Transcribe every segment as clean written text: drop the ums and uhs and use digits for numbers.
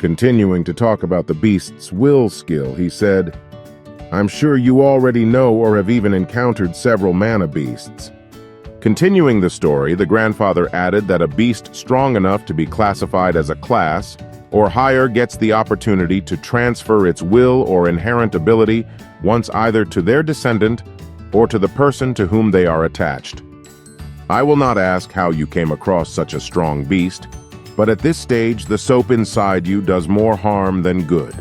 Continuing to talk about the beast's will skill, he said, "I'm sure you already know or have even encountered several mana beasts." Continuing the story, the grandfather added that a beast strong enough to be classified as a class or higher gets the opportunity to transfer its will or inherent ability once either to their descendant or to the person to whom they are attached. I will not ask how you came across such a strong beast, but at this stage the soap inside you does more harm than good.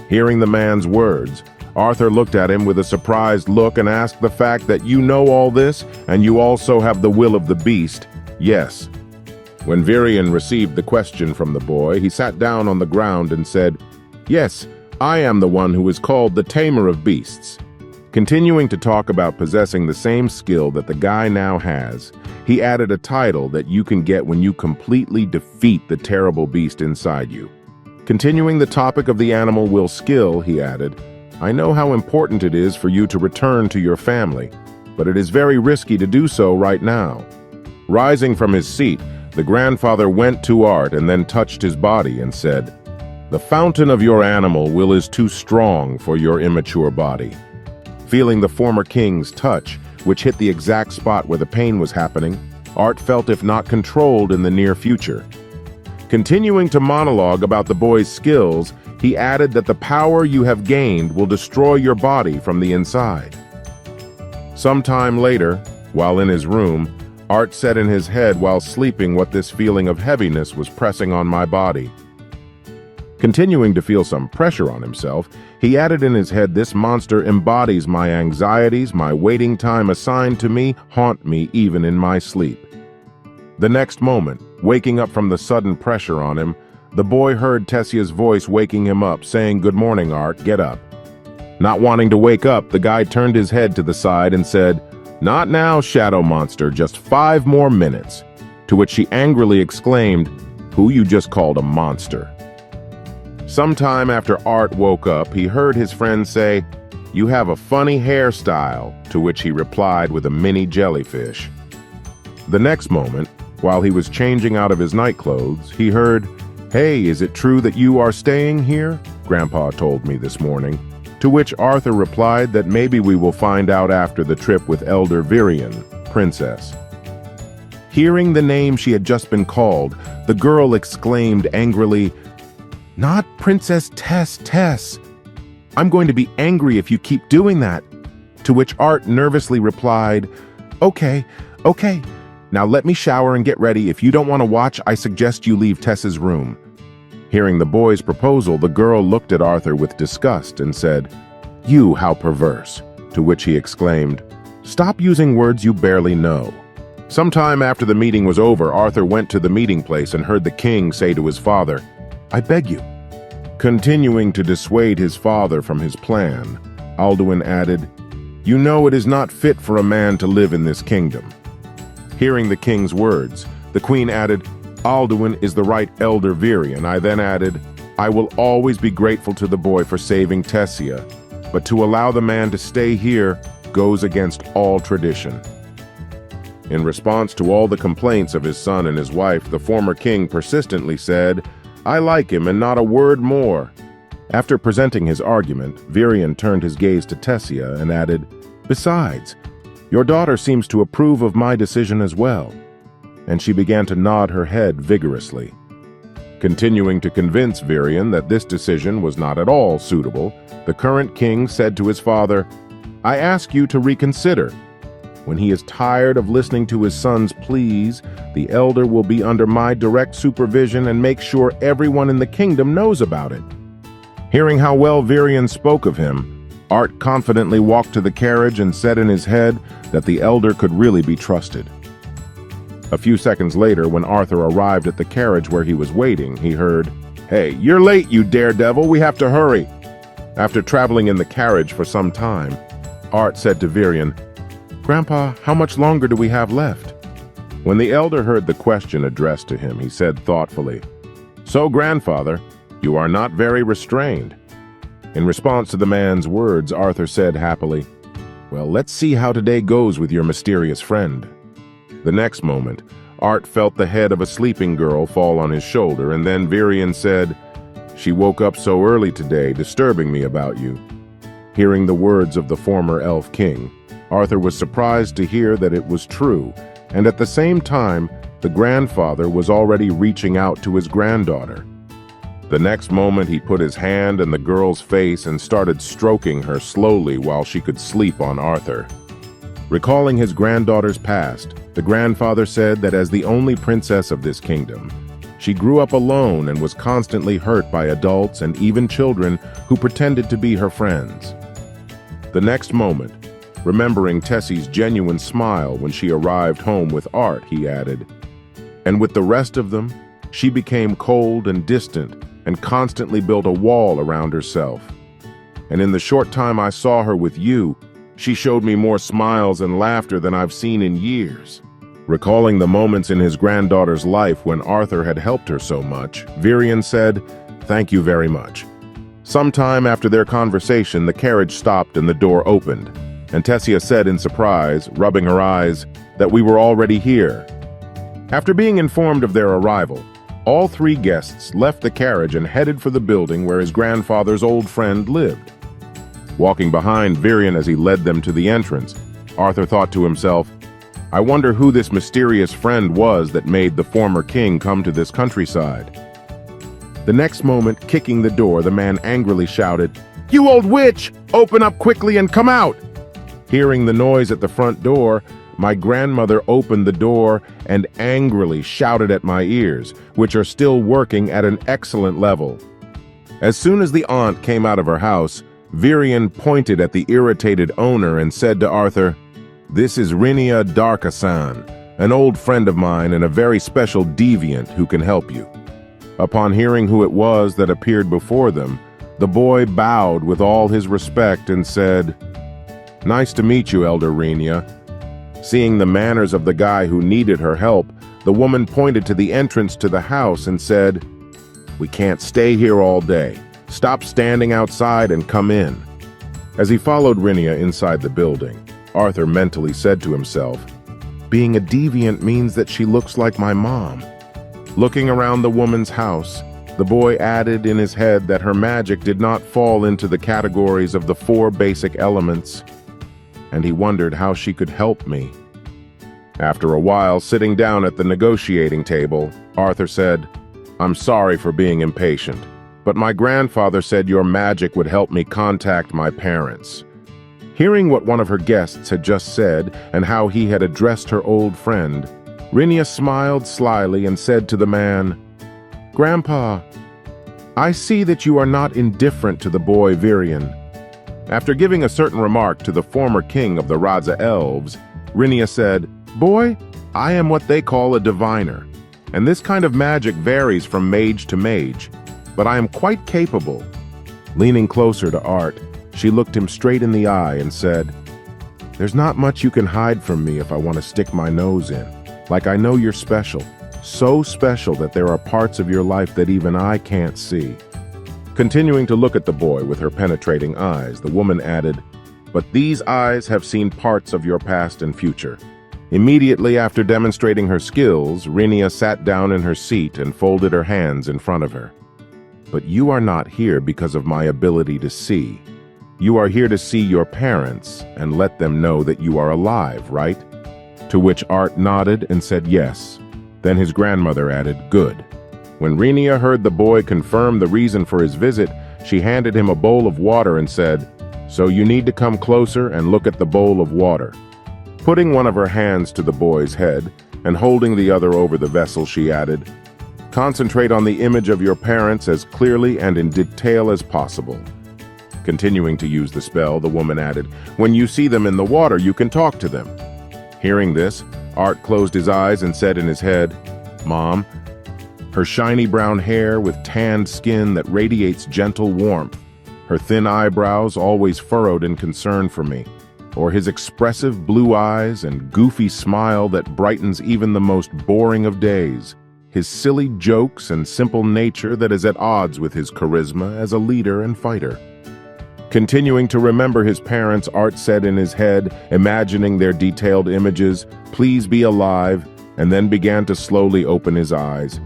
Hearing the man's words, Arthur looked at him with a surprised look and asked, "The fact that you know all this and you also have the will of the beast?" "Yes." When Virion received the question from the boy, he sat down on the ground and said, "Yes, I am the one who is called the Tamer of Beasts." Continuing to talk about possessing the same skill that the guy now has, he added a title that you can get when you completely defeat the terrible beast inside you. Continuing the topic of the animal will skill, he added, "I know how important it is for you to return to your family, but it is very risky to do so right now." Rising from his seat, the grandfather went to Art and then touched his body and said, "The fountain of your animal will is too strong for your immature body." Feeling the former king's touch, which hit the exact spot where the pain was happening, Art felt if not controlled in the near future. Continuing to monologue about the boy's skills, he added that the power you have gained will destroy your body from the inside. Sometime later, while in his room, Art said in his head while sleeping what this feeling of heaviness was pressing on my body. Continuing to feel some pressure on himself, he added in his head, "This monster embodies my anxieties, my waiting time assigned to me, haunt me even in my sleep." The next moment, waking up from the sudden pressure on him, the boy heard Tessia's voice waking him up, saying, "Good morning, Art, get up." Not wanting to wake up, the guy turned his head to the side and said, "Not now, shadow monster, just 5 more minutes." To which she angrily exclaimed, "Who you just called a monster?" Sometime after Art woke up, he heard his friend say, "You have a funny hairstyle," to which he replied with a mini jellyfish. The next moment, while he was changing out of his nightclothes, he heard, "Hey, is it true that you are staying here? Grandpa told me this morning." To which Arthur replied that maybe we will find out after the trip with Elder Virion, Princess. Hearing the name she had just been called, the girl exclaimed angrily, "Not Princess Tess. I'm going to be angry if you keep doing that." To which Art nervously replied, Okay. Now let me shower and get ready. If you don't want to watch, I suggest you leave Tess's room." Hearing the boy's proposal, the girl looked at Arthur with disgust and said, "You, how perverse." To which he exclaimed, "Stop using words you barely know." Sometime after the meeting was over, Arthur went to the meeting place and heard the king say to his father, "I beg you." Continuing to dissuade his father from his plan, Alduin added, "You know it is not fit for a man to live in this kingdom." Hearing the king's words, the queen added, "Alduin is the right Elder Virion." I then added, "I will always be grateful to the boy for saving Tessia, but to allow the man to stay here goes against all tradition." In response to all the complaints of his son and his wife, the former king persistently said, "I like him and not a word more." After presenting his argument, Virion turned his gaze to Tessia and added, "Besides, your daughter seems to approve of my decision as well." And she began to nod her head vigorously. Continuing to convince Virion that this decision was not at all suitable, the current king said to his father, "I ask you to reconsider. When he is tired of listening to his son's pleas, the elder will be under my direct supervision and make sure everyone in the kingdom knows about it." Hearing how well Virion spoke of him, Art confidently walked to the carriage and said in his head that the elder could really be trusted. A few seconds later, when Arthur arrived at the carriage where he was waiting, he heard, "Hey, you're late, you daredevil, we have to hurry." After traveling in the carriage for some time, Art said to Virion, "Grandpa, how much longer do we have left?" When the elder heard the question addressed to him, he said thoughtfully, "So, grandfather, you are not very restrained." In response to the man's words, Arthur said happily, "Well, let's see how today goes with your mysterious friend." The next moment, Art felt the head of a sleeping girl fall on his shoulder, and then Virion said, She woke up so early today, disturbing me about you." Hearing the words of the former elf king, Arthur was surprised to hear that it was true, and at the same time, the grandfather was already reaching out to his granddaughter. The next moment, he put his hand in the girl's face and started stroking her slowly while she could sleep on Arthur. Recalling his granddaughter's past, the grandfather said that as the only princess of this kingdom, she grew up alone and was constantly hurt by adults and even children who pretended to be her friends. The next moment, remembering Tessie's genuine smile when she arrived home with Art, he added, "And with the rest of them, she became cold and distant and constantly built a wall around herself. And in the short time I saw her with you, she showed me more smiles and laughter than I've seen in years." Recalling the moments in his granddaughter's life when Arthur had helped her so much, Virian said, "Thank you very much." Sometime after their conversation, the carriage stopped and the door opened, and Tessia said in surprise, rubbing her eyes, that we were already here. After being informed of their arrival, all three guests left the carriage and headed for the building where his grandfather's old friend lived. Walking behind Virian as he led them to the entrance, Arthur thought to himself, "I wonder who this mysterious friend was that made the former king come to this countryside." The next moment, kicking the door, the man angrily shouted, "You old witch! Open up quickly and come out!" Hearing the noise at the front door, my grandmother opened the door and angrily shouted at my ears, which are still working at an excellent level. As soon as the aunt came out of her house, Virian pointed at the irritated owner and said to Arthur, "This is Rinia Darkasan, an old friend of mine and a very special deviant who can help you." Upon hearing who it was that appeared before them, the boy bowed with all his respect and said, "Nice to meet you, Elder Rinia." Seeing the manners of the guy who needed her help, the woman pointed to the entrance to the house and said, "We can't stay here all day. Stop standing outside and come in." As he followed Rinia inside the building, Arthur mentally said to himself, "Being a deviant means that she looks like my mom." Looking around the woman's house, the boy added in his head that her magic did not fall into the categories of the 4 basic elements, and he wondered how she could help me. After a while, sitting down at the negotiating table, Arthur said, "I'm sorry for being impatient, but my grandfather said your magic would help me contact my parents." Hearing what one of her guests had just said and how he had addressed her old friend, Rinia smiled slyly and said to the man, "Grandpa, I see that you are not indifferent to the boy Virian." After giving a certain remark to the former king of the Raza elves, Rinia said, "Boy, I am what they call a diviner, and this kind of magic varies from mage to mage, but I am quite capable." Leaning closer to Art, she looked him straight in the eye and said, "There's not much you can hide from me if I want to stick my nose in. Like, I know you're special, so special that there are parts of your life that even I can't see." Continuing to look at the boy with her penetrating eyes, the woman added, "But these eyes have seen parts of your past and future." Immediately after demonstrating her skills, Rinia sat down in her seat and folded her hands in front of her. "But you are not here because of my ability to see. You are here to see your parents and let them know that you are alive, right?" To which Art nodded and said yes. Then his grandmother added, "Good." When Rinia heard the boy confirm the reason for his visit, she handed him a bowl of water and said, "So you need to come closer and look at the bowl of water." Putting one of her hands to the boy's head and holding the other over the vessel, she added, "Concentrate on the image of your parents as clearly and in detail as possible." Continuing to use the spell, the woman added, "When you see them in the water, you can talk to them." Hearing this, Art closed his eyes and said in his head, "Mom." Her shiny brown hair with tanned skin that radiates gentle warmth, her thin eyebrows always furrowed in concern for me, or his expressive blue eyes and goofy smile that brightens even the most boring of days, his silly jokes and simple nature that is at odds with his charisma as a leader and fighter. Continuing to remember his parents, Art said in his head, imagining their detailed images, "Please be alive," and then began to slowly open his eyes.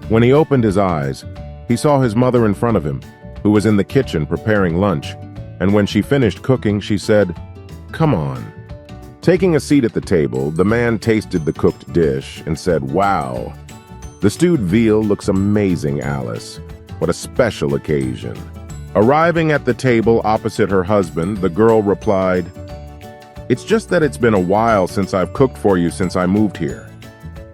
When he opened his eyes, He saw his mother in front of him, who was in the kitchen preparing lunch, and when she finished cooking, she said, "Come on." Taking a seat at the table, the man tasted the cooked dish and said, "Wow. The stewed veal looks amazing, Alice. What a special occasion." Arriving at the table opposite her husband, the girl replied, "It's just that it's been a while since I've cooked for you since I moved here."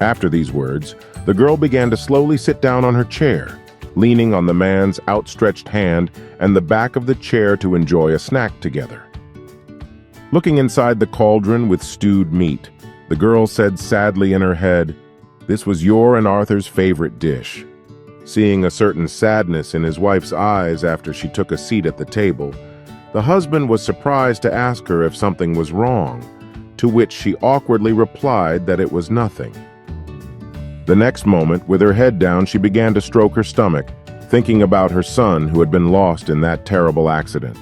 After these words, the girl began to slowly sit down on her chair, leaning on the man's outstretched hand and the back of the chair to enjoy a snack together. Looking inside the cauldron with stewed meat, the girl said sadly in her head, "This was your and Arthur's favorite dish." Seeing a certain sadness in his wife's eyes after she took a seat at the table, the husband was surprised to ask her if something was wrong, to which she awkwardly replied that it was nothing. The next moment, with her head down, she began to stroke her stomach, thinking about her son who had been lost in that terrible accident.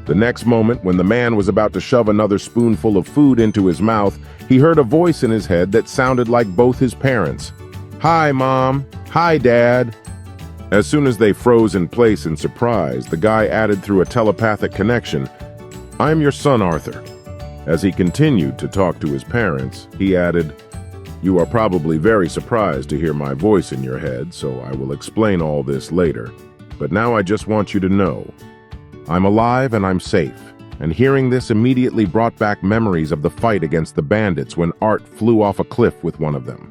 The next moment, when the man was about to shove another spoonful of food into his mouth, he heard a voice in his head that sounded like both his parents. "Hi, Mom. Hi, Dad." As soon as they froze in place in surprise, the guy added through a telepathic connection, "I am your son, Arthur." As he continued to talk to his parents, he added, "You are probably very surprised to hear my voice in your head, so I will explain all this later. But now I just want you to know, I'm alive and I'm safe." And hearing this immediately brought back memories of the fight against the bandits when Art flew off a cliff with one of them.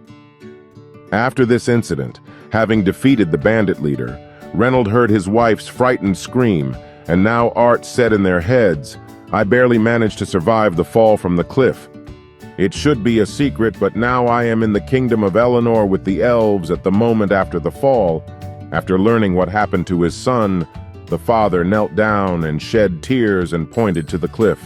After this incident, having defeated the bandit leader, Reynold heard his wife's frightened scream, and now Art said in their heads, "I barely managed to survive the fall from the cliff. It should be a secret, but now I am in the kingdom of Eleanor with the elves at the moment after the fall." After learning what happened to his son, the father knelt down and shed tears and pointed to the cliff.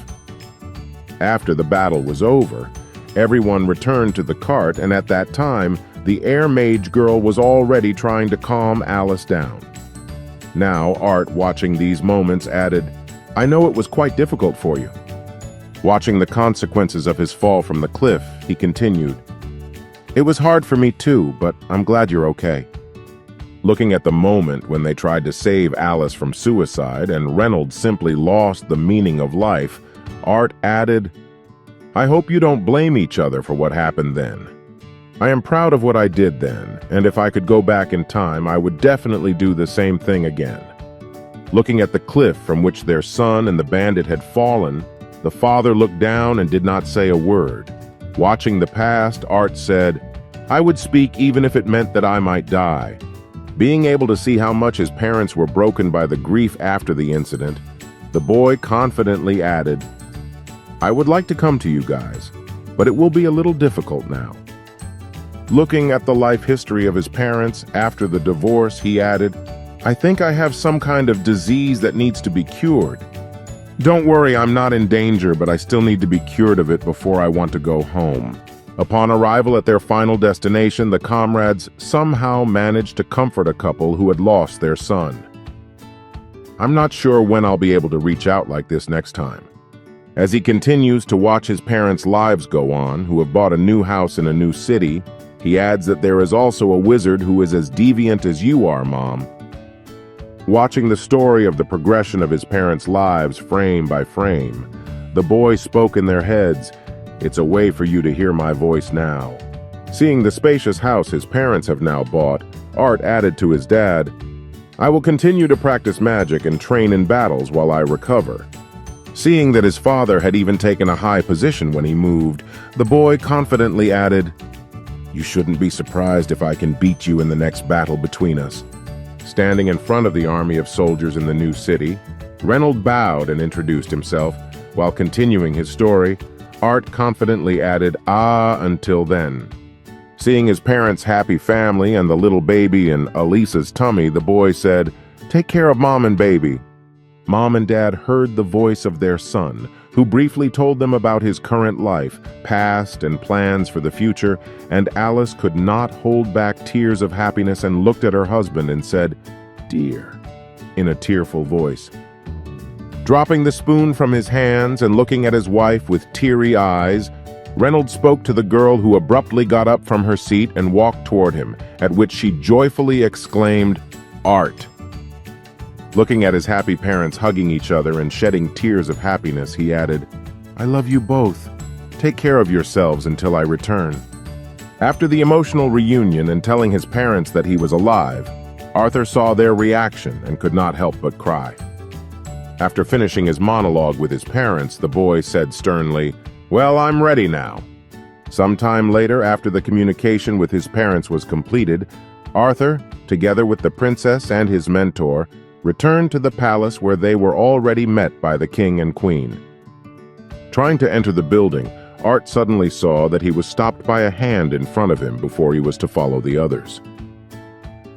After the battle was over, everyone returned to the cart, and at that time, the air mage girl was already trying to calm Alice down. Now, Art, watching these moments, added, "I know it was quite difficult for you." Watching the consequences of his fall from the cliff, he continued, "It was hard for me too, but I'm glad you're okay." Looking at the moment when they tried to save Alice from suicide and Reynold simply lost the meaning of life, Art added, "I hope you don't blame each other for what happened then. I am proud of what I did then, and if I could go back in time, I would definitely do the same thing again." Looking at the cliff from which their son and the bandit had fallen, the father looked down and did not say a word. Watching the past, Art said, "I would speak even if it meant that I might die." Being able to see how much his parents were broken by the grief after the incident, the boy confidently added, "I would like to come to you guys, but it will be a little difficult now." Looking at the life history of his parents after the divorce, he added, "I think I have some kind of disease that needs to be cured. Don't worry, I'm not in danger, but I still need to be cured of it before I want to go home." Upon arrival at their final destination, the comrades somehow managed to comfort a couple who had lost their son. "I'm not sure when I'll be able to reach out like this next time." As he continues to watch his parents' lives go on, who have bought a new house in a new city, he adds that there is also a wizard who is as deviant as you are, Mom. Watching the story of the progression of his parents' lives frame by frame, the boys spoke in their heads, "It's a way for you to hear my voice now." Seeing the spacious house his parents have now bought, Art added to his dad, "I will continue to practice magic and train in battles while I recover." Seeing that his father had even taken a high position when he moved, the boy confidently added, "You shouldn't be surprised if I can beat you in the next battle between us." Standing in front of the army of soldiers in the new city, Reynold bowed and introduced himself. While continuing his story, Art confidently added, "Until then." Seeing his parents' happy family and the little baby in Elisa's tummy, the boy said, "Take care of Mom and baby." Mom and Dad heard the voice of their son, who briefly told them about his current life, past, and plans for the future, and Alice could not hold back tears of happiness and looked at her husband and said, "Dear," in a tearful voice. Dropping the spoon from his hands and looking at his wife with teary eyes, Reynold spoke to the girl, who abruptly got up from her seat and walked toward him, at which she joyfully exclaimed, Art. Looking at his happy parents hugging each other and shedding tears of happiness, he added, "I love you both. Take care of yourselves until I return." After the emotional reunion and telling his parents that he was alive, Arthur saw their reaction and could not help but cry. After finishing his monologue with his parents, the boy said sternly, "Well, I'm ready now." Sometime later, after the communication with his parents was completed, Arthur, together with the princess and his mentor, returned to the palace where they were already met by the king and queen. Trying to enter the building, Art suddenly saw that he was stopped by a hand in front of him before he was to follow the others.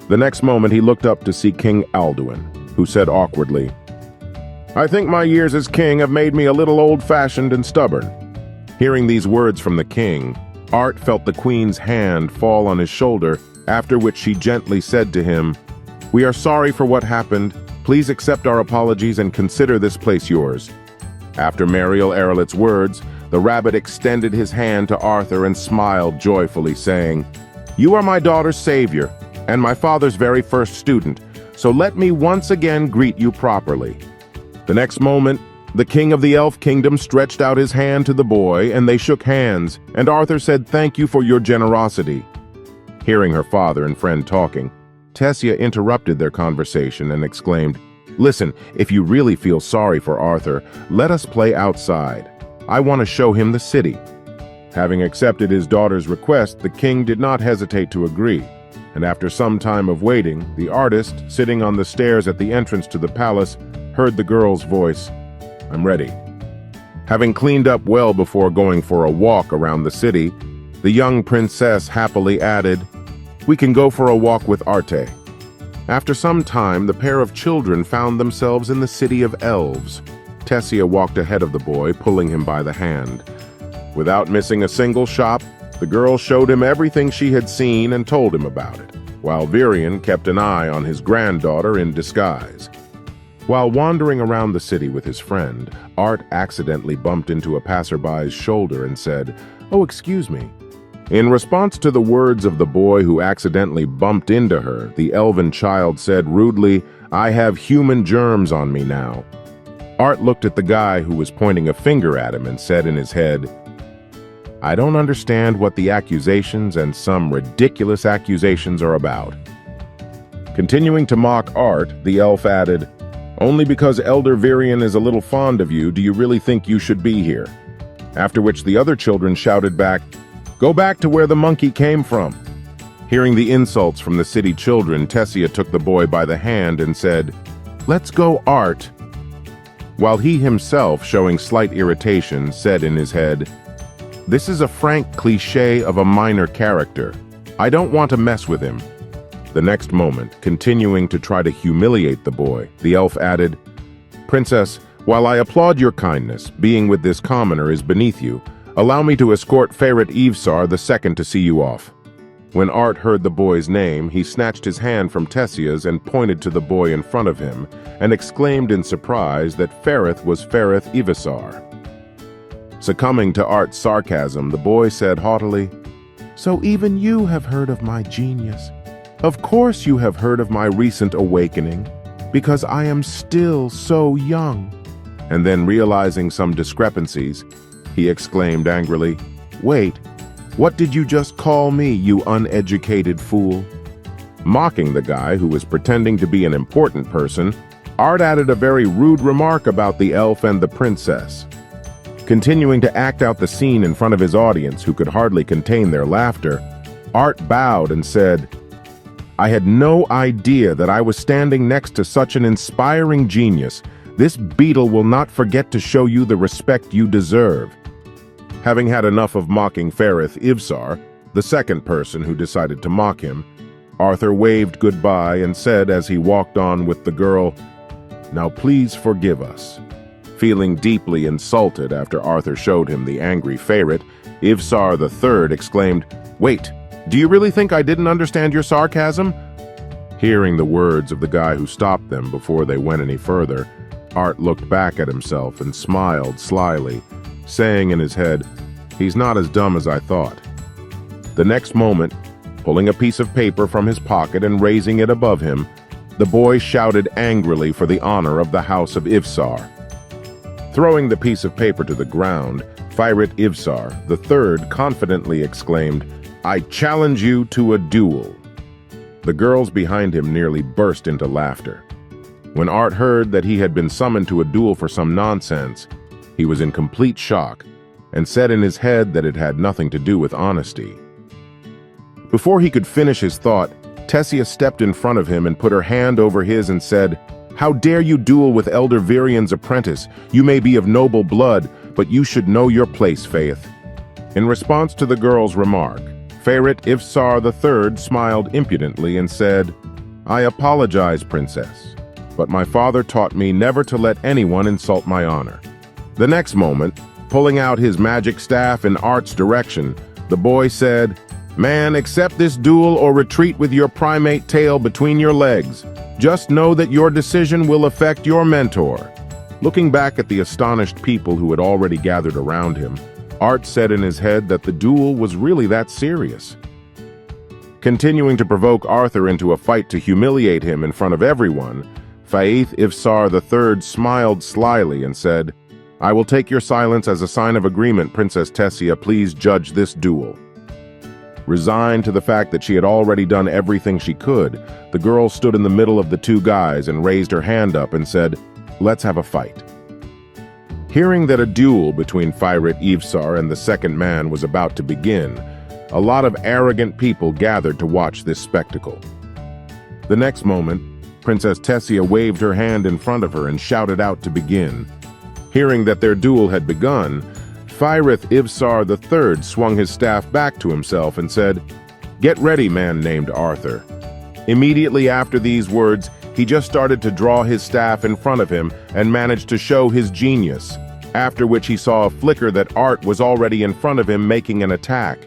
The next moment he looked up to see King Alduin, who said awkwardly, "I think my years as king have made me a little old-fashioned and stubborn." Hearing these words from the king, Art felt the queen's hand fall on his shoulder, after which she gently said to him, "We are sorry for what happened. Please accept our apologies and consider this place yours." After Mariel Erelit's words, the rabbit extended his hand to Arthur and smiled joyfully, saying, "You are my daughter's savior and my father's very first student, so let me once again greet you properly." The next moment, the king of the elf kingdom stretched out his hand to the boy, and they shook hands, and Arthur said, "Thank you for your generosity." Hearing her father and friend talking, Tessia interrupted their conversation and exclaimed, "Listen, if you really feel sorry for Arthur, let us play outside. I want to show him the city." Having accepted his daughter's request, the king did not hesitate to agree, and after some time of waiting, the artist, sitting on the stairs at the entrance to the palace, heard the girl's voice, "I'm ready." Having cleaned up well before going for a walk around the city, the young princess happily added, "We can go for a walk with Arte." After some time, the pair of children found themselves in the city of elves. Tessia walked ahead of the boy, pulling him by the hand. Without missing a single shop, the girl showed him everything she had seen and told him about it, while Virion kept an eye on his granddaughter in disguise. While wandering around the city with his friend, Art accidentally bumped into a passerby's shoulder and said, "Oh, excuse me." In response to the words of the boy who accidentally bumped into her, the elven child said rudely, "I have human germs on me now." Art looked at the guy who was pointing a finger at him and said in his head, "I don't understand what the accusations and some ridiculous accusations are about." Continuing to mock Art, the elf added, "Only because Elder Virion is a little fond of you do you really think you should be here?" After which the other children shouted back, "Go back to where the monkey came from." Hearing the insults from the city children, Tessia took the boy by the hand and said, "Let's go, Art." While he himself, showing slight irritation, said in his head, "This is a frank cliché of a minor character. I don't want to mess with him." The next moment, continuing to try to humiliate the boy, the elf added, "Princess, while I applaud your kindness, being with this commoner is beneath you. Allow me to escort Ferret Evsar II to see you off." When Art heard the boy's name, he snatched his hand from Tessia's and pointed to the boy in front of him, and exclaimed in surprise that Ferret was Ferret Evsar. Succumbing to Art's sarcasm, the boy said haughtily, "So even you have heard of my genius. Of course you have heard of my recent awakening, because I am still so young." And then realizing some discrepancies, he exclaimed angrily, "Wait, what did you just call me, you uneducated fool?" Mocking the guy who was pretending to be an important person, Art added a very rude remark about the elf and the princess. Continuing to act out the scene in front of his audience, who could hardly contain their laughter, Art bowed and said, "I had no idea that I was standing next to such an inspiring genius. This beetle will not forget to show you the respect you deserve." Having had enough of mocking Ferret Evsar, the second person who decided to mock him, Arthur waved goodbye and said as he walked on with the girl, "Now please forgive us." Feeling deeply insulted after Arthur showed him the angry ferret, Evsar III exclaimed, "Wait, do you really think I didn't understand your sarcasm?" Hearing the words of the guy who stopped them before they went any further, Art looked back at himself and smiled slyly, saying in his head, "He's not as dumb as I thought." The next moment, pulling a piece of paper from his pocket and raising it above him, The boy shouted angrily for the honor of the house of Ivsar. Throwing the piece of paper to the ground, Firat Ivsar III confidently exclaimed, "I challenge you to a duel." The girls behind him nearly burst into laughter. When Art heard that he had been summoned to a duel for some nonsense, he was in complete shock and said in his head that it had nothing to do with honesty. Before he could finish his thought, Tessia stepped in front of him and put her hand over his and said, "How dare you duel with Elder Virian's apprentice? You may be of noble blood, but you should know your place, Faith." In response to the girl's remark, Firat Ivsar III smiled impudently and said, "I apologize, Princess, but my father taught me never to let anyone insult my honor." The next moment, pulling out his magic staff in Art's direction, the boy said, "Man, accept this duel or retreat with your primate tail between your legs. Just know that your decision will affect your mentor." Looking back at the astonished people who had already gathered around him, Art said in his head that the duel was really that serious. Continuing to provoke Arthur into a fight to humiliate him in front of everyone, Faith Ivsar III smiled slyly and said, "I will take your silence as a sign of agreement, Princess Tessia. Please judge this duel." Resigned to the fact that she had already done everything she could, the girl stood in the middle of the two guys and raised her hand up and said, "Let's have a fight." Hearing that a duel between Firat Ivsar and the second man was about to begin, a lot of arrogant people gathered to watch this spectacle. The next moment, Princess Tessia waved her hand in front of her and shouted out to begin. Hearing that their duel had begun, Firat Ivsar III swung his staff back to himself and said, "Get ready, man named Arthur." Immediately after these words, he just started to draw his staff in front of him and managed to show his genius, after which he saw a flicker that Art was already in front of him making an attack.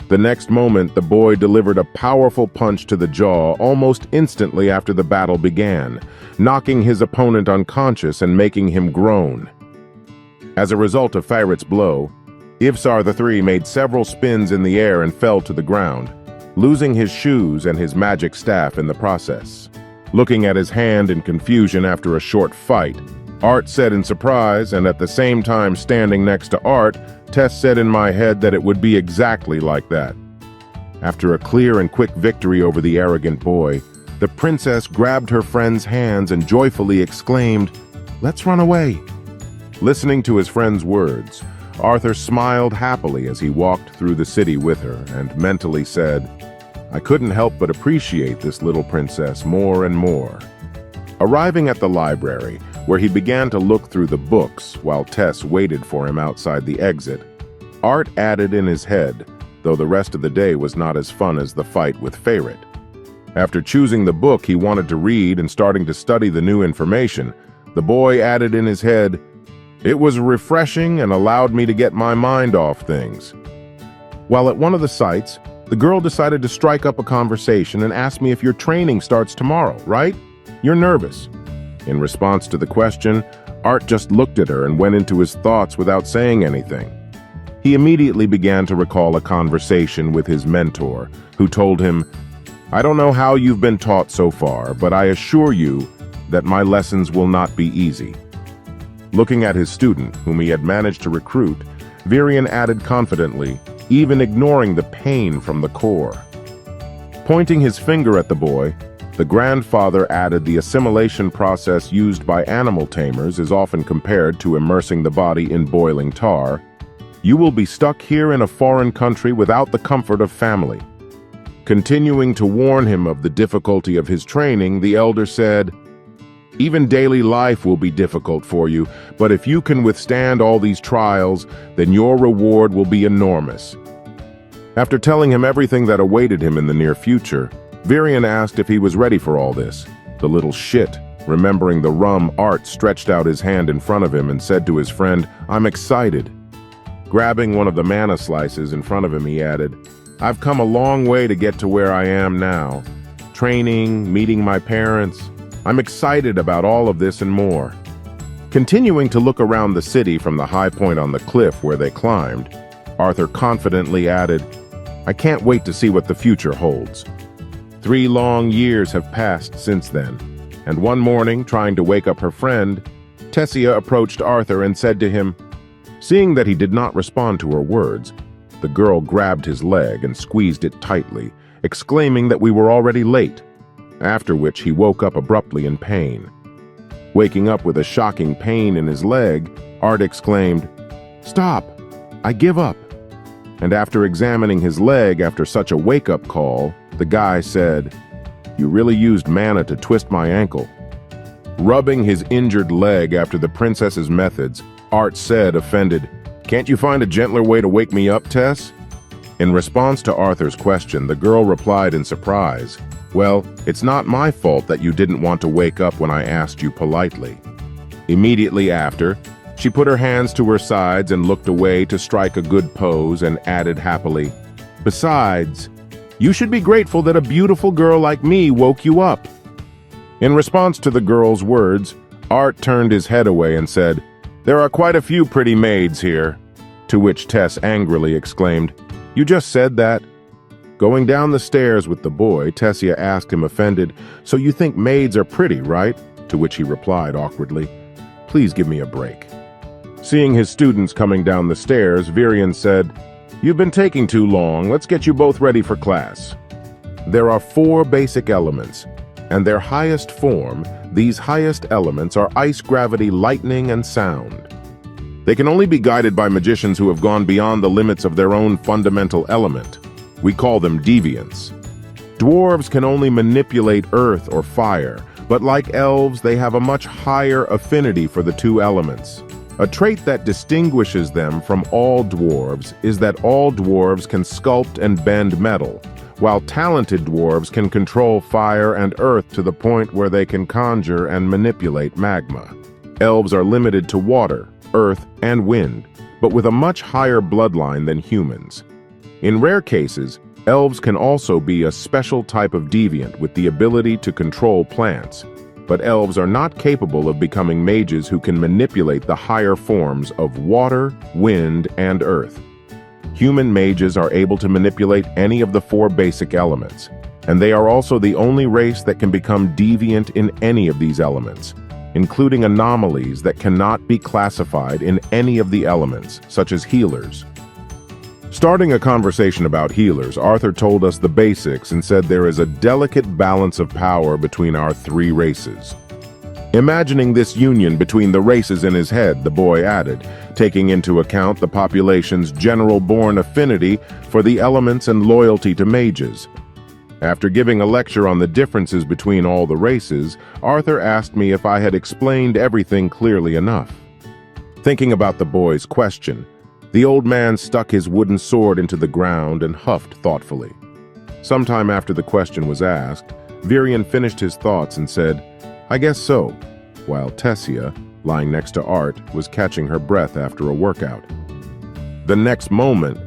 The next moment, the boy delivered a powerful punch to the jaw almost instantly after the battle began, knocking his opponent unconscious and making him groan. As a result of Firat's blow, Ivsar III made several spins in the air and fell to the ground, losing his shoes and his magic staff in the process. Looking at his hand in confusion after a short fight, Art said in surprise, and at the same time standing next to Art, Tess said in my head that it would be exactly like that. After a clear and quick victory over the arrogant boy, the princess grabbed her friend's hands and joyfully exclaimed, "Let's run away." Listening to his friend's words, Arthur smiled happily as he walked through the city with her and mentally said, "I couldn't help but appreciate this little princess more and more." Arriving at the library, where he began to look through the books while Tess waited for him outside the exit, Art added in his head, though the rest of the day was not as fun as the fight with Firat. After choosing the book he wanted to read and starting to study the new information, the boy added in his head, "It was refreshing and allowed me to get my mind off things." While at one of the sites, the girl decided to strike up a conversation and asked me if your training starts tomorrow, right? You're nervous. In response to the question, Art just looked at her and went into his thoughts without saying anything. He immediately began to recall a conversation with his mentor, who told him, "I don't know how you've been taught so far, but I assure you that my lessons will not be easy." Looking at his student, whom he had managed to recruit, Virian added confidently, even ignoring the pain from the core. Pointing his finger at the boy, the grandfather added the assimilation process used by animal tamers is often compared to immersing the body in boiling tar. You will be stuck here in a foreign country without the comfort of family. Continuing to warn him of the difficulty of his training, the elder said, "Even daily life will be difficult for you, but if you can withstand all these trials, then your reward will be enormous." After telling him everything that awaited him in the near future, Virian asked if he was ready for all this. The little shit, remembering the rum, Art stretched out his hand in front of him and said to his friend, "I'm excited." Grabbing one of the manna slices in front of him, he added, "I've come a long way to get to where I am now. Training, meeting my parents. I'm excited about all of this and more." Continuing to look around the city from the high point on the cliff where they climbed, Arthur confidently added, "I can't wait to see what the future holds." 3 long years have passed since then, and one morning, trying to wake up her friend, Tessia approached Arthur and said to him, seeing that he did not respond to her words, the girl grabbed his leg and squeezed it tightly, exclaiming that we were already late, after which he woke up abruptly in pain. Waking up with a shocking pain in his leg, Art exclaimed, "Stop! I give up." And after examining his leg after such a wake-up call, the guy said, "You really used mana to twist my ankle." Rubbing his injured leg after the princess's methods, Art said, offended, "Can't you find a gentler way to wake me up, Tess?" In response to Arthur's question, the girl replied in surprise, "Well, it's not my fault that you didn't want to wake up when I asked you politely." Immediately after, she put her hands to her sides and looked away to strike a good pose and added happily, "Besides, you should be grateful that a beautiful girl like me woke you up." In response to the girl's words, Art turned his head away and said, "There are quite a few pretty maids here." To which Tess angrily exclaimed, "You just said that." Going down the stairs with the boy, Tessia asked him offended, "So you think maids are pretty, right?" To which he replied awkwardly, "Please give me a break." Seeing his students coming down the stairs, Virian said, "You've been taking too long. Let's get you both ready for class." There are 4 basic elements, and their highest form, these highest elements are ice, gravity, lightning, and sound. They can only be guided by magicians who have gone beyond the limits of their own fundamental element. We call them deviants. Dwarves can only manipulate earth or fire, but like elves, they have a much higher affinity for the 2 elements. A trait that distinguishes them from all dwarves is that all dwarves can sculpt and bend metal, while talented dwarves can control fire and earth to the point where they can conjure and manipulate magma. Elves are limited to water, earth, and wind, but with a much higher bloodline than humans. In rare cases, elves can also be a special type of deviant with the ability to control plants, but elves are not capable of becoming mages who can manipulate the higher forms of water, wind, and earth. Human mages are able to manipulate any of the 4 basic elements, and they are also the only race that can become deviant in any of these elements, including anomalies that cannot be classified in any of the elements, such as healers. Starting a conversation about healers, Arthur told us the basics and said there is a delicate balance of power between our 3 races. Imagining this union between the races in his head, the boy added, taking into account the population's general-born affinity for the elements and loyalty to mages. After giving a lecture on the differences between all the races, Arthur asked me if I had explained everything clearly enough. Thinking about the boy's question, the old man stuck his wooden sword into the ground and huffed thoughtfully. Sometime after the question was asked, Virian finished his thoughts and said, "I guess so," while Tessia, lying next to Art, was catching her breath after a workout. The next moment,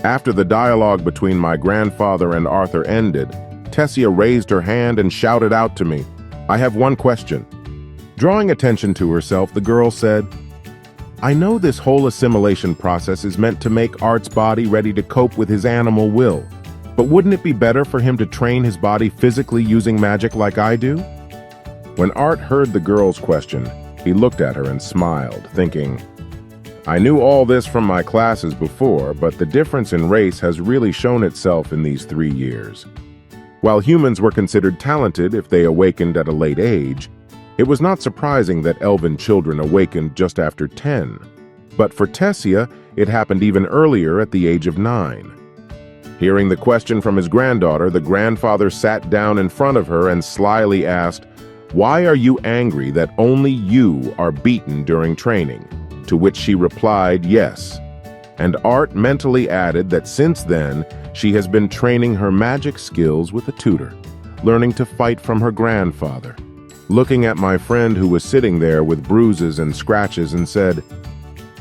after the dialogue between my grandfather and Arthur ended, Tessia raised her hand and shouted out to me, "I have one question." Drawing attention to herself, the girl said, "I know this whole assimilation process is meant to make Art's body ready to cope with his animal will, but wouldn't it be better for him to train his body physically using magic like I do?" When Art heard the girl's question, he looked at her and smiled, thinking, "I knew all this from my classes before, but the difference in race has really shown itself in these 3 years. While humans were considered talented if they awakened at a late age, it was not surprising that elven children awakened just after 10. But for Tessia, it happened even earlier at the age of 9. Hearing the question from his granddaughter, the grandfather sat down in front of her and slyly asked, "Why are you angry that only you are beaten during training?" To which she replied, "Yes." And Art mentally added that since then, she has been training her magic skills with a tutor, learning to fight from her grandfather. Looking at my friend who was sitting there with bruises and scratches and said,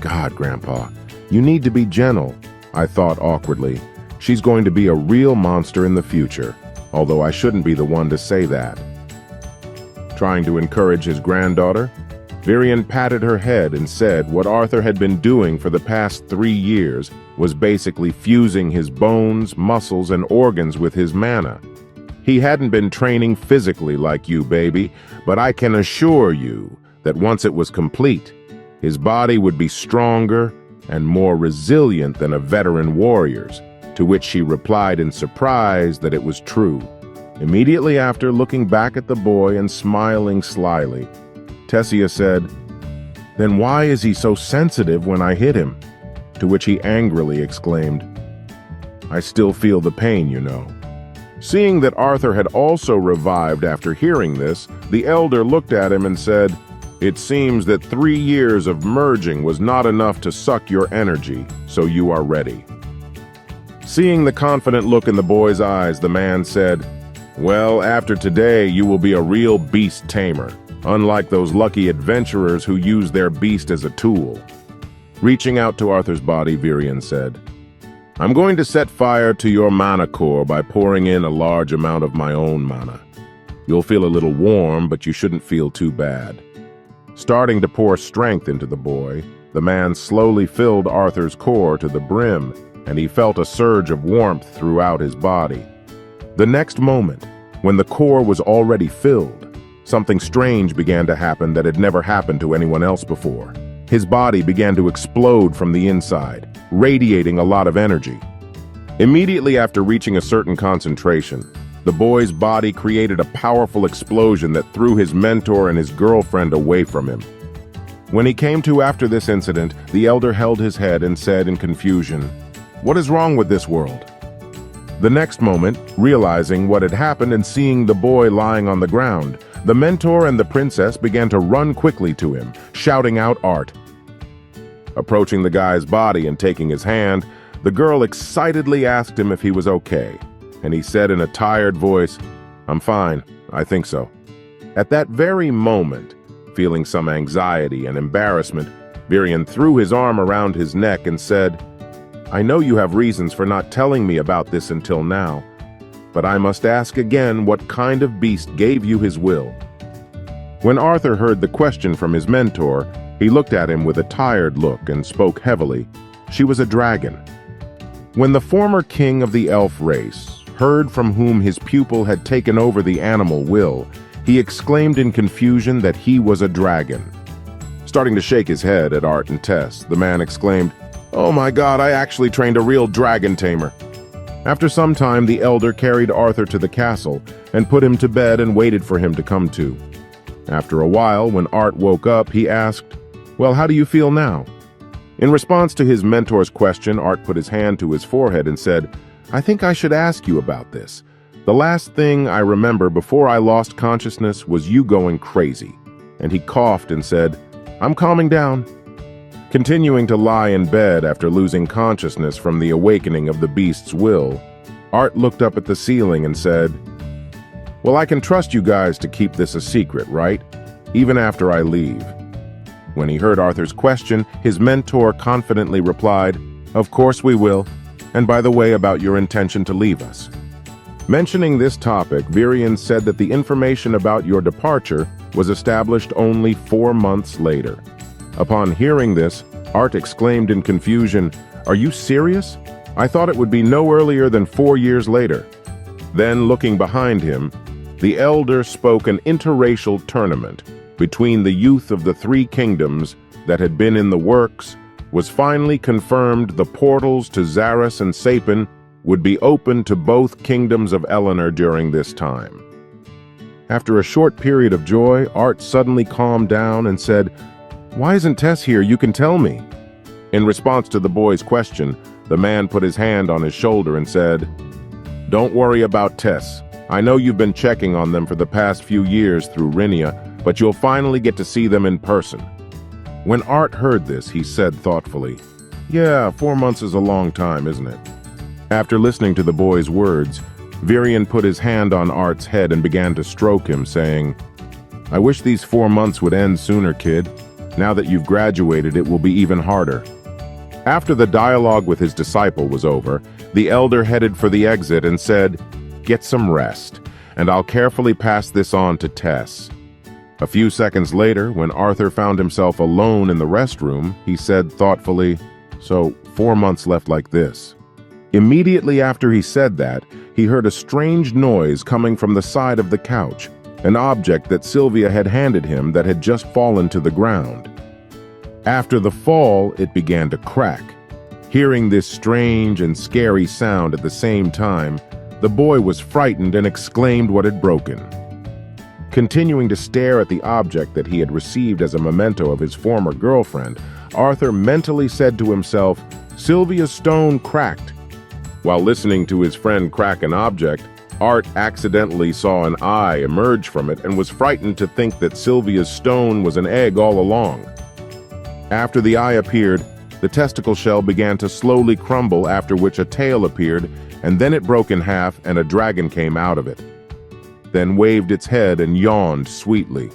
"God, Grandpa, you need to be gentle," I thought awkwardly. She's going to be a real monster in the future, although I shouldn't be the one to say that. Trying to encourage his granddaughter, Virian patted her head and said what Arthur had been doing for the past 3 years was basically fusing his bones, muscles, and organs with his mana. He hadn't been training physically like you, baby, but I can assure you that once it was complete, his body would be stronger and more resilient than a veteran warrior's, to which she replied in surprise that it was true. Immediately after, looking back at the boy and smiling slyly, Tessia said, "Then why is he so sensitive when I hit him?" To which he angrily exclaimed, "I still feel the pain, you know." Seeing that Arthur had also revived after hearing this, the elder looked at him and said, "It seems that 3 years of merging was not enough to suck your energy, so you are ready." Seeing the confident look in the boy's eyes, the man said, "Well, after today, you will be a real beast tamer, unlike those lucky adventurers who use their beast as a tool." Reaching out to Arthur's body, Virian said, "I'm going to set fire to your mana core by pouring in a large amount of my own mana. You'll feel a little warm, but you shouldn't feel too bad." Starting to pour strength into the boy, the man slowly filled Arthur's core to the brim, and he felt a surge of warmth throughout his body. The next moment, when the core was already filled, something strange began to happen that had never happened to anyone else before. His body began to explode from the inside, radiating a lot of energy. Immediately after reaching a certain concentration, the boy's body created a powerful explosion that threw his mentor and his girlfriend away from him. When he came to after this incident, the elder held his head and said in confusion, "What is wrong with this world?" The next moment, realizing what had happened and seeing the boy lying on the ground, the mentor and the princess began to run quickly to him, shouting out Art. Approaching the guy's body and taking his hand, the girl excitedly asked him if he was okay, and he said in a tired voice, "I'm fine, I think so." At that very moment, feeling some anxiety and embarrassment, Virian threw his arm around his neck and said, "I know you have reasons for not telling me about this until now, but I must ask again what kind of beast gave you his will?" When Arthur heard the question from his mentor, he looked at him with a tired look and spoke heavily. "She was a dragon." When the former king of the elf race heard from whom his pupil had taken over the animal will, he exclaimed in confusion that he was a dragon. Starting to shake his head at Art and Tess, the man exclaimed, "Oh my God, I actually trained a real dragon tamer." After some time, the elder carried Arthur to the castle and put him to bed and waited for him to come to. After a while, when Art woke up, he asked, "Well, how do you feel now?" In response to his mentor's question, Art put his hand to his forehead and said, "I think I should ask you about this. The last thing I remember before I lost consciousness was you going crazy." And he coughed and said, "I'm calming down." Continuing to lie in bed after losing consciousness from the awakening of the beast's will, Art looked up at the ceiling and said, "Well, I can trust you guys to keep this a secret, right? Even after I leave." When he heard Arthur's question, his mentor confidently replied, "Of course we will. And by the way, about your intention to leave us." Mentioning this topic, Virian said that the information about your departure was established only 4 months later. Upon hearing this, Art exclaimed in confusion, "Are you serious? I thought it would be no earlier than 4 years later." Then, looking behind him, the elder spoke an interracial tournament between the youth of the 3 kingdoms that had been in the works was finally confirmed. The portals to Zaris and Sapin would be open to both kingdoms of Eleanor during this time. After a short period of joy, Art suddenly calmed down and said, "Why isn't Tess here? You can tell me." In response to the boy's question, the man put his hand on his shoulder and said, "Don't worry about Tess. I know you've been checking on them for the past few years through Rinia, but you'll finally get to see them in person." When Art heard this, he said thoughtfully, "Yeah, 4 months is a long time, isn't it?" After listening to the boy's words, Virian put his hand on Art's head and began to stroke him, saying, "I wish these 4 months would end sooner, kid. Now that you've graduated, it will be even harder." After the dialogue with his disciple was over, the elder headed for the exit and said, "Get some rest, and I'll carefully pass this on to Tess." A few seconds later, when Arthur found himself alone in the restroom, he said thoughtfully, "So 4 months left like this. Immediately after he said that, he heard a strange noise coming from the side of the couch, an object that Sylvia had handed him that had just fallen to the ground. After the fall, it began to crack. Hearing this strange and scary sound at the same time, the boy was frightened and exclaimed what had broken. Continuing to stare at the object that he had received as a memento of his former girlfriend, Arthur mentally said to himself, "Sylvia's stone cracked." While listening to his friend crack an object, Art accidentally saw an eye emerge from it and was frightened to think that Sylvia's stone was an egg all along. After the eye appeared, the testicle shell began to slowly crumble, after which a tail appeared, and then it broke in half and a dragon came out of it, then waved its head and yawned sweetly.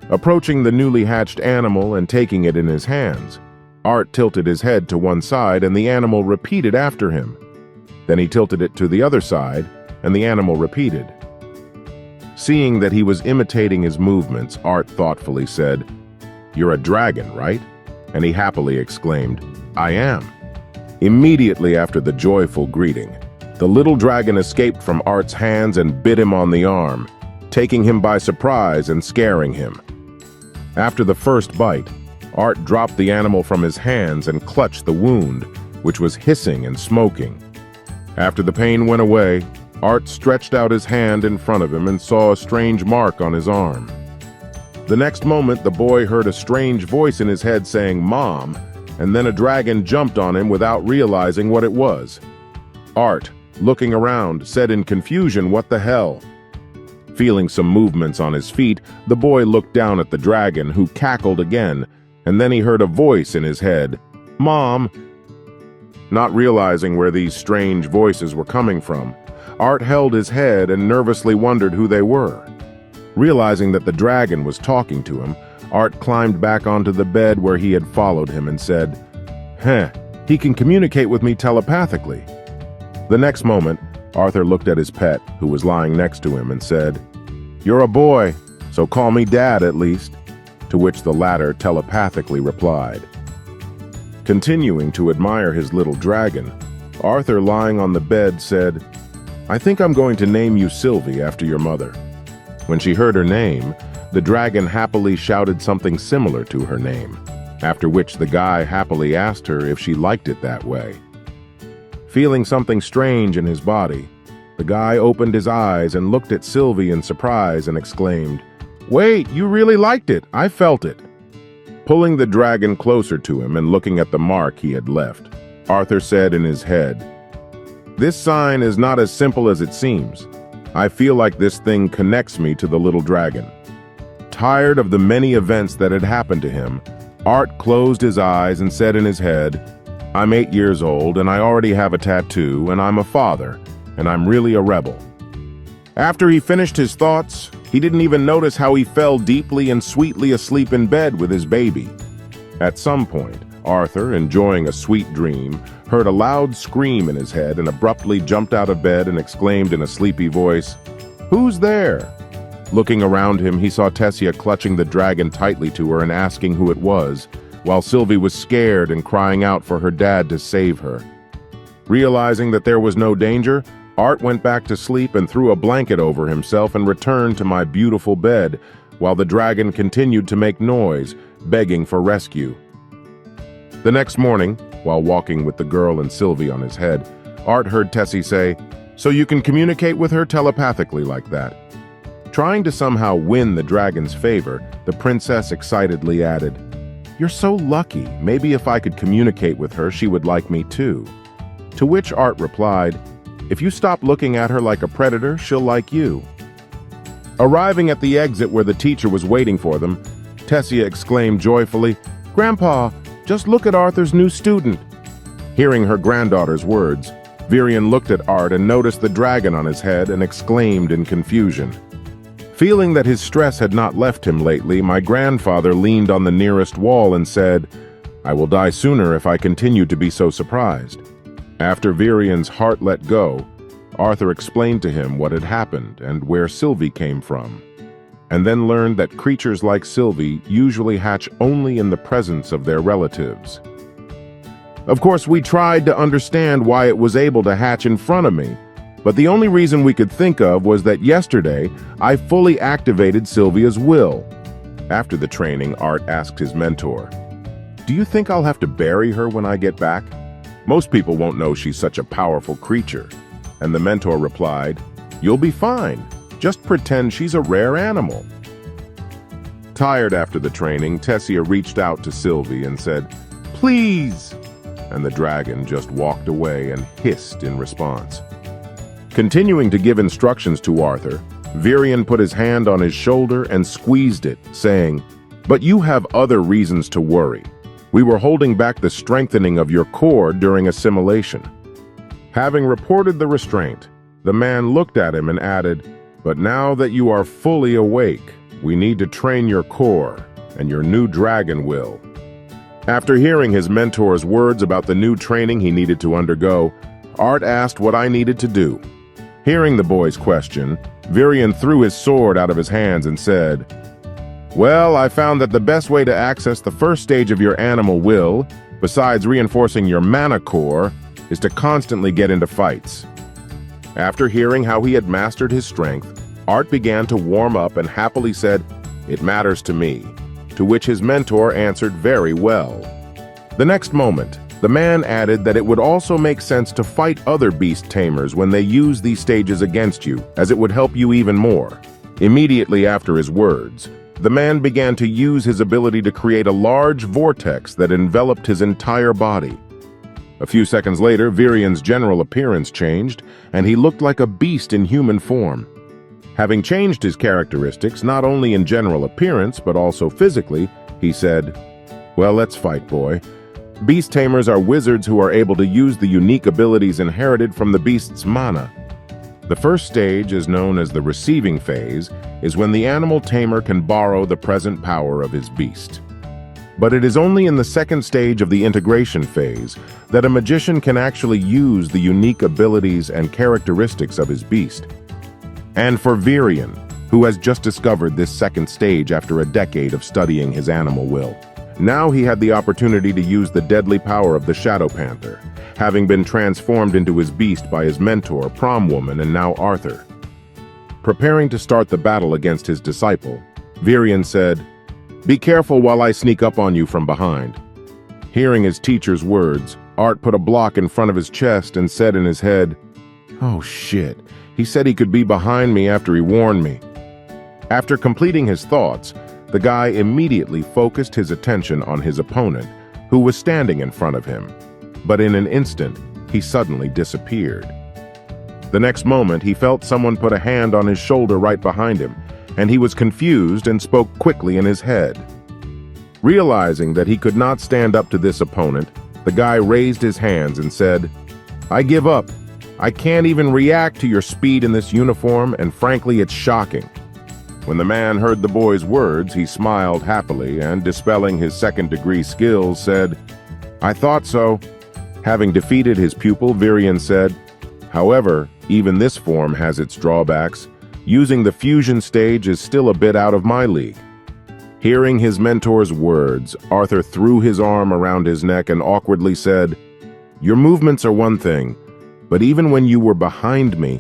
Approaching the newly hatched animal and taking it in his hands, Art tilted his head to one side and the animal repeated after him. Then he tilted it to the other side and the animal repeated. Seeing that he was imitating his movements, Art thoughtfully said, "You're a dragon, right?" And he happily exclaimed, "I am." Immediately after the joyful greeting, the little dragon escaped from Art's hands and bit him on the arm, taking him by surprise and scaring him. After the first bite, Art dropped the animal from his hands and clutched the wound, which was hissing and smoking. After the pain went away, Art stretched out his hand in front of him and saw a strange mark on his arm. The next moment, the boy heard a strange voice in his head saying, "Mom," and then a dragon jumped on him without realizing what it was. Art, looking around, said in confusion, "What the hell?" Feeling some movements on his feet, the boy looked down at the dragon, who cackled again, and then he heard a voice in his head, "Mom." Not realizing where these strange voices were coming from, Art held his head and nervously wondered who they were. Realizing that the dragon was talking to him, Art climbed back onto the bed where he had followed him and said, He can communicate with me telepathically." The next moment, Arthur looked at his pet, who was lying next to him, and said, "You're a boy, so call me Dad at least," to which the latter telepathically replied. Continuing to admire his little dragon, Arthur, lying on the bed, said, "I think I'm going to name you Sylvie after your mother." When she heard her name, the dragon happily shouted something similar to her name, after which the guy happily asked her if she liked it that way. Feeling something strange in his body, the guy opened his eyes and looked at Sylvie in surprise and exclaimed, "Wait, you really liked it. I felt it." Pulling the dragon closer to him and looking at the mark he had left, Arthur said in his head, "This sign is not as simple as it seems. I feel like this thing connects me to the little dragon." Tired of the many events that had happened to him, Art closed his eyes and said in his head, "I'm 8 years old and I already have a tattoo and I'm a father and I'm really a rebel." After he finished his thoughts, he didn't even notice how he fell deeply and sweetly asleep in bed with his baby. At some point, Arthur, enjoying a sweet dream, heard a loud scream in his head and abruptly jumped out of bed and exclaimed in a sleepy voice, "Who's there?" Looking around him, he saw Tessia clutching the dragon tightly to her and asking who it was, while Sylvie was scared and crying out for her dad to save her. Realizing that there was no danger, Art went back to sleep and threw a blanket over himself and returned to my beautiful bed, while the dragon continued to make noise, begging for rescue. The next morning, while walking with the girl and Sylvie on his head, Art heard Tessie say, "So you can communicate with her telepathically like that?" Trying to somehow win the dragon's favor, the princess excitedly added, "You're so lucky. Maybe if I could communicate with her, she would like me too." To which Art replied, "If you stop looking at her like a predator, she'll like you." Arriving at the exit where the teacher was waiting for them, Tessia exclaimed joyfully, "Grandpa, just look at Arthur's new student." Hearing her granddaughter's words, Virian looked at Art and noticed the dragon on his head and exclaimed in confusion. Feeling that his stress had not left him lately, my grandfather leaned on the nearest wall and said, "I will die sooner if I continue to be so surprised." After Virian's heart let go, Arthur explained to him what had happened and where Sylvie came from, and then learned that creatures like Sylvie usually hatch only in the presence of their relatives. Of course, we tried to understand why it was able to hatch in front of me, but the only reason we could think of was that yesterday I fully activated Sylvia's will. After the training, Art asked his mentor, "Do you think I'll have to bury her when I get back? Most people won't know she's such a powerful creature." And the mentor replied, "You'll be fine. Just pretend she's a rare animal." Tired after the training, Tessia reached out to Sylvie and said, "Please!" And the dragon just walked away and hissed in response. Continuing to give instructions to Arthur, Virion put his hand on his shoulder and squeezed it, saying, "But you have other reasons to worry. We were holding back the strengthening of your core during assimilation." Having reported the restraint, the man looked at him and added, "But now that you are fully awake, we need to train your core and your new dragon will." After hearing his mentor's words about the new training he needed to undergo, Art asked what I needed to do. Hearing the boy's question, Virion threw his sword out of his hands and said, "Well, I found that the best way to access the first stage of your animal will, besides reinforcing your mana core, is to constantly get into fights." After hearing how he had mastered his strength, Art began to warm up and happily said, "It matters to me," to which his mentor answered very well. The next moment, the man added that it would also make sense to fight other beast tamers when they use these stages against you, as it would help you even more. Immediately after his words, the man began to use his ability to create a large vortex that enveloped his entire body. A few seconds later, Virion's general appearance changed, and he looked like a beast in human form. Having changed his characteristics not only in general appearance but also physically, he said, "Well, let's fight, boy. Beast tamers are wizards who are able to use the unique abilities inherited from the beast's mana. The first stage, is known as the receiving phase, is when the animal tamer can borrow the present power of his beast. But it is only in the second stage of the integration phase that a magician can actually use the unique abilities and characteristics of his beast. And for Virion, who has just discovered this second stage after a decade of studying his animal will, now he had the opportunity to use the deadly power of the Shadow Panther, having been transformed into his beast by his mentor, Prom Woman, and now Arthur. Preparing to start the battle against his disciple, Virion said, "Be careful while I sneak up on you from behind." Hearing his teacher's words, Art put a block in front of his chest and said in his head, "Oh shit, he said he could be behind me after he warned me." After completing his thoughts, the guy immediately focused his attention on his opponent, who was standing in front of him. But in an instant, he suddenly disappeared. The next moment, he felt someone put a hand on his shoulder right behind him, and he was confused and spoke quickly in his head. Realizing that he could not stand up to this opponent, the guy raised his hands and said, "I give up. I can't even react to your speed in this uniform, and frankly, it's shocking." When the man heard the boy's words, he smiled happily and, dispelling his second-degree skills, said, "I thought so." Having defeated his pupil, Virion said, "However, even this form has its drawbacks. Using the fusion stage is still a bit out of my league." Hearing his mentor's words, Arthur threw his arm around his neck and awkwardly said, "Your movements are one thing, but even when you were behind me,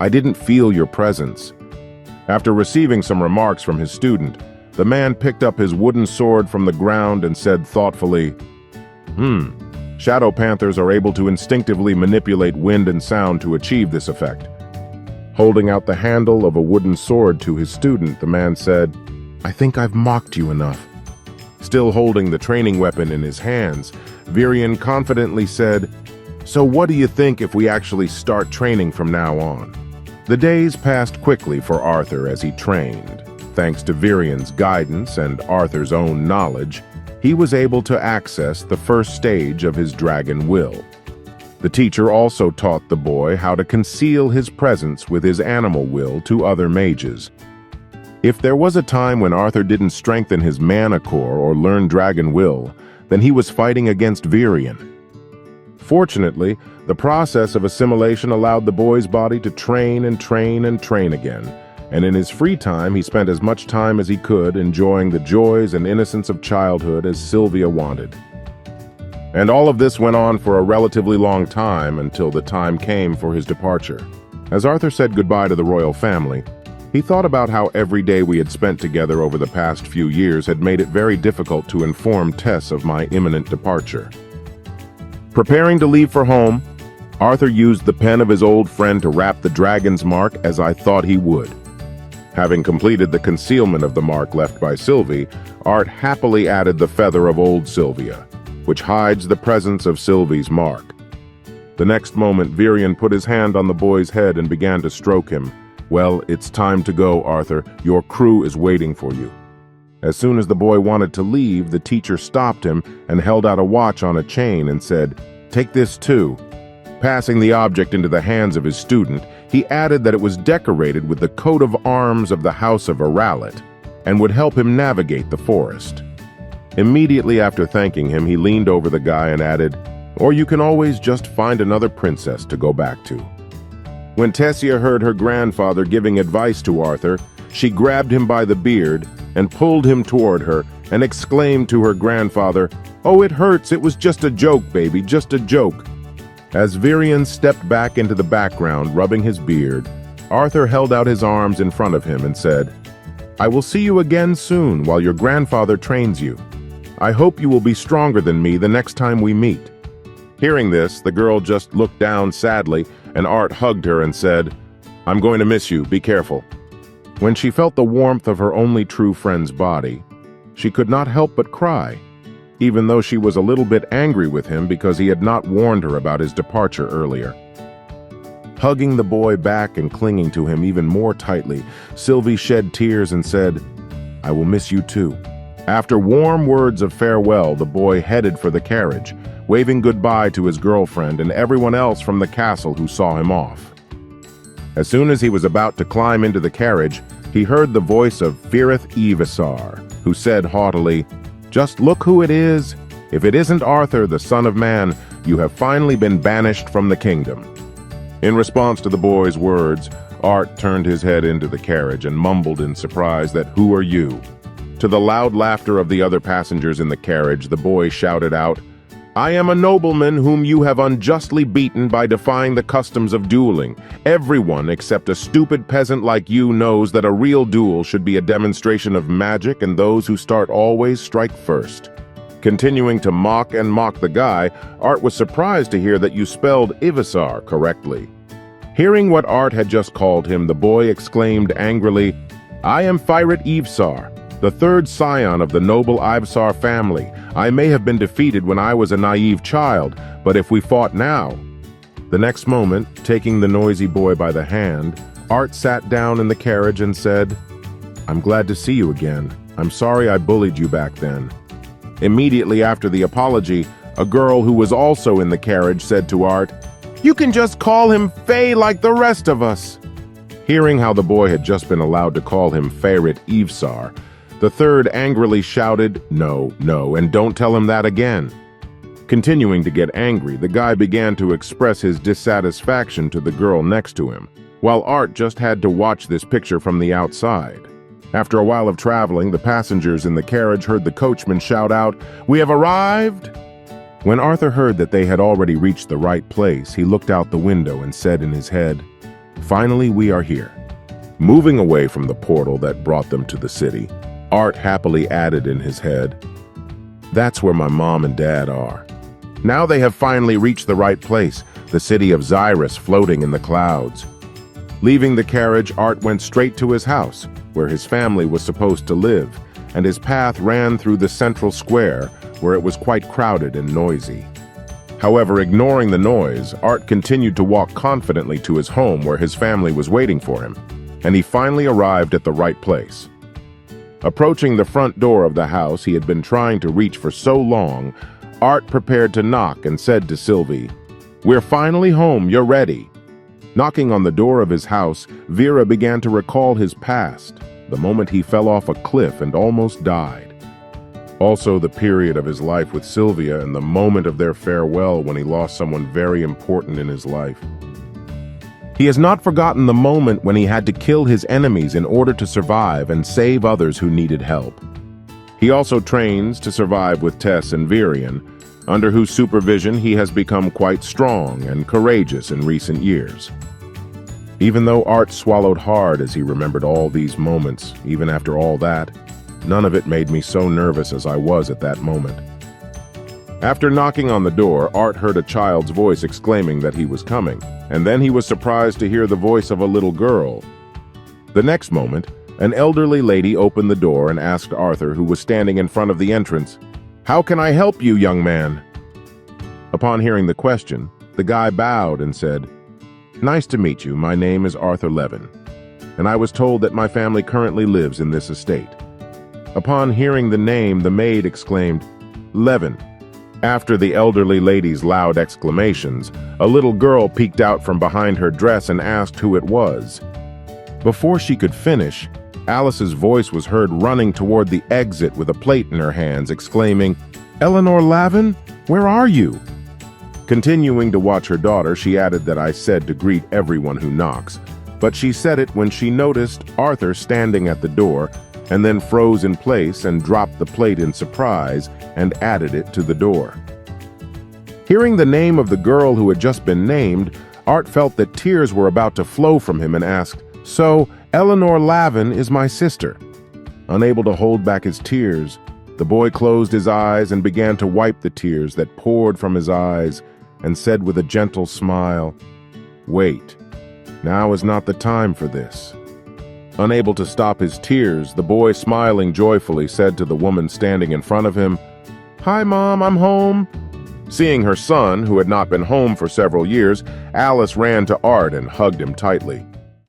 I didn't feel your presence." After receiving some remarks from his student, the man picked up his wooden sword from the ground and said thoughtfully, Shadow Panthers are able to instinctively manipulate wind and sound to achieve this effect." Holding out the handle of a wooden sword to his student, the man said, "I think I've mocked you enough." Still holding the training weapon in his hands, Virion confidently said, "So what do you think if we actually start training from now on?" The days passed quickly for Arthur as he trained. Thanks to Virion's guidance and Arthur's own knowledge, he was able to access the first stage of his dragon will. The teacher also taught the boy how to conceal his presence with his animal will to other mages. If there was a time when Arthur didn't strengthen his mana core or learn dragon will, then he was fighting against Virion. Fortunately, the process of assimilation allowed the boy's body to train and train and train again, and in his free time he spent as much time as he could enjoying the joys and innocence of childhood as Sylvia wanted. And all of this went on for a relatively long time until the time came for his departure. As Arthur said goodbye to the royal family, he thought about how every day we had spent together over the past few years had made it very difficult to inform Tess of my imminent departure. Preparing to leave for home, Arthur used the pen of his old friend to wrap the dragon's mark as I thought he would. Having completed the concealment of the mark left by Sylvie, Art happily added the feather of old Sylvia, which hides the presence of Sylvie's mark. The next moment, Virion put his hand on the boy's head and began to stroke him. "Well, it's time to go, Arthur. Your crew is waiting for you." As soon as the boy wanted to leave, the teacher stopped him and held out a watch on a chain and said, "Take this too." Passing the object into the hands of his student, he added that it was decorated with the coat of arms of the House of Aralit and would help him navigate the forest. Immediately after thanking him, he leaned over the guy and added, "Or you can always just find another princess to go back to." When Tessia heard her grandfather giving advice to Arthur, she grabbed him by the beard and pulled him toward her and exclaimed to her grandfather, "Oh, it hurts. It was just a joke, baby, just a joke." As Virion stepped back into the background, rubbing his beard, Arthur held out his arms in front of him and said, "I will see you again soon while your grandfather trains you. I hope you will be stronger than me the next time we meet." Hearing this, the girl just looked down sadly, and Art hugged her and said, "I'm going to miss you, be careful." When she felt the warmth of her only true friend's body, she could not help but cry, even though she was a little bit angry with him because he had not warned her about his departure earlier. Hugging the boy back and clinging to him even more tightly, Sylvie shed tears and said, "I will miss you too." After warm words of farewell, the boy headed for the carriage, waving goodbye to his girlfriend and everyone else from the castle who saw him off. As soon as he was about to climb into the carriage, he heard the voice of Firith Evisar, who said haughtily, "Just look who it is. If it isn't Arthur, the son of man, you have finally been banished from the kingdom." In response to the boy's words, Art turned his head into the carriage and mumbled in surprise that, "Who are you?" To the loud laughter of the other passengers in the carriage, the boy shouted out, "I am a nobleman whom you have unjustly beaten by defying the customs of dueling. Everyone except a stupid peasant like you knows that a real duel should be a demonstration of magic, and those who start always strike first." Continuing to mock the guy, Art was surprised to hear that you spelled Ivisar correctly. Hearing what Art had just called him, the boy exclaimed angrily, "I am Firith Evsar, the third scion of the noble Ivsar family. I may have been defeated when I was a naive child, but if we fought now..." The next moment, taking the noisy boy by the hand, Art sat down in the carriage and said, "I'm glad to see you again. I'm sorry I bullied you back then." Immediately after the apology, a girl who was also in the carriage said to Art, "You can just call him Faye like the rest of us." Hearing how the boy had just been allowed to call him Firith Evsar, the third angrily shouted, "No, no, and don't tell him that again." Continuing to get angry, the guy began to express his dissatisfaction to the girl next to him, while Art just had to watch this picture from the outside. After a while of traveling, the passengers in the carriage heard the coachman shout out, "We have arrived!" When Arthur heard that they had already reached the right place, he looked out the window and said in his head, "Finally, we are here." Moving away from the portal that brought them to the city, Art happily added in his head, "That's where my mom and dad are. Now they have finally reached the right place, the city of Xyrus floating in the clouds." Leaving the carriage, Art went straight to his house, where his family was supposed to live, and his path ran through the central square, where it was quite crowded and noisy. However, ignoring the noise, Art continued to walk confidently to his home where his family was waiting for him, and he finally arrived at the right place. Approaching the front door of the house he had been trying to reach for so long, Art prepared to knock and said to Sylvie, "We're finally home, you're ready." Knocking on the door of his house, Vera began to recall his past, the moment he fell off a cliff and almost died. Also the period of his life with Sylvia and the moment of their farewell when he lost someone very important in his life. He has not forgotten the moment when he had to kill his enemies in order to survive and save others who needed help. He also trains to survive with Tess and Virion, under whose supervision he has become quite strong and courageous in recent years. Even though Art swallowed hard as he remembered all these moments, even after all that, none of it made me so nervous as I was at that moment. After knocking on the door, Art heard a child's voice exclaiming that he was coming, and then he was surprised to hear the voice of a little girl. The next moment, an elderly lady opened the door and asked Arthur, who was standing in front of the entrance, "How can I help you, young man?" Upon hearing the question, the guy bowed and said, "Nice to meet you. My name is Arthur Levin, and I was told that my family currently lives in this estate." Upon hearing the name, the maid exclaimed, "Levin." After the elderly lady's loud exclamations, a little girl peeked out from behind her dress and asked who it was. Before she could finish, Alice's voice was heard running toward the exit with a plate in her hands, exclaiming, "Eleanor Lavin, where are you?" Continuing to watch her daughter, she added that I said to greet everyone who knocks, but she said it when she noticed Arthur standing at the door, and then froze in place and dropped the plate in surprise and added it to the door. Hearing the name of the girl who had just been named, Art felt that tears were about to flow from him and asked, "So, Eleanor Lavin is my sister?" Unable to hold back his tears, the boy closed his eyes and began to wipe the tears that poured from his eyes and said with a gentle smile, "Wait, now is not the time for this." Unable to stop his tears, the boy, smiling joyfully, said to the woman standing in front of him, "Hi, Mom, I'm home." Seeing her son, who had not been home for several years, Alice ran to Art and hugged him tightly.